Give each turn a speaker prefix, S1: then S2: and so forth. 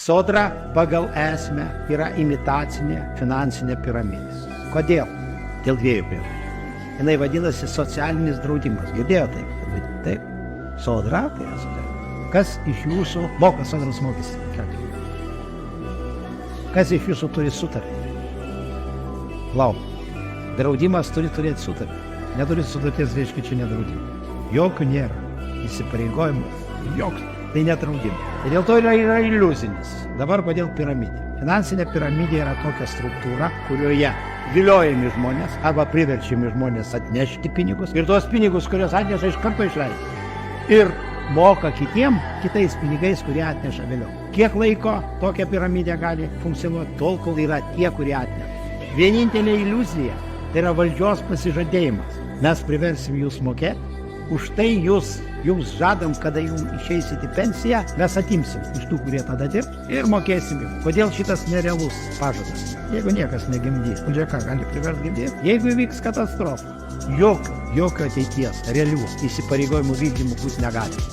S1: Sodra pagal esmę yra imitacinė finansinė piramidė. Kodėl? Dėl dviejų priežasčių. Jinai vadinasi socialinis draudimas. Girdėjote taip? Taip. Sodra, tai yra sodra. Kas iš jūsų moka sodros mokestį? Kas iš jūsų turi sutartį? Lauk. Draudimas turi turėti sutartį. Neturi sutarties, reiškia, čia nedraudimas. Jokių nėra. Įsipareigojimas. Joks. Tai nedraudimas. Ir dėl to yra iliuzinis. Dabar kodėl piramidė? Finansinė piramidė yra tokia struktūra, kurioje viliojami žmonės arba priverčiami žmonės atnešti pinigus ir tuos pinigus, kuriuos atneša, iš karto išleidžia. Ir moka kitiem kitais pinigais, kurie atneša vėliau. Kiek laiko tokia piramidė gali funkcionuoti? Tol, kol yra tie, kurie atneša. Vienintelė iliuzija tai yra valdžios pasižadėjimas. Mes priversim jūs mokėti, už tai jums žadam, kada jums išeisit į pensiją, mes atimsim iš tų, kurie tada dirbs ir mokėsim jums. Kodėl šitas nerealus pažadas? Jeigu niekas negimdys, valdžia ką gali priversti gimdyti? Jeigu įvyks katastrofa, jokio ateities realių įsipareigojimų vykdymų būti negali.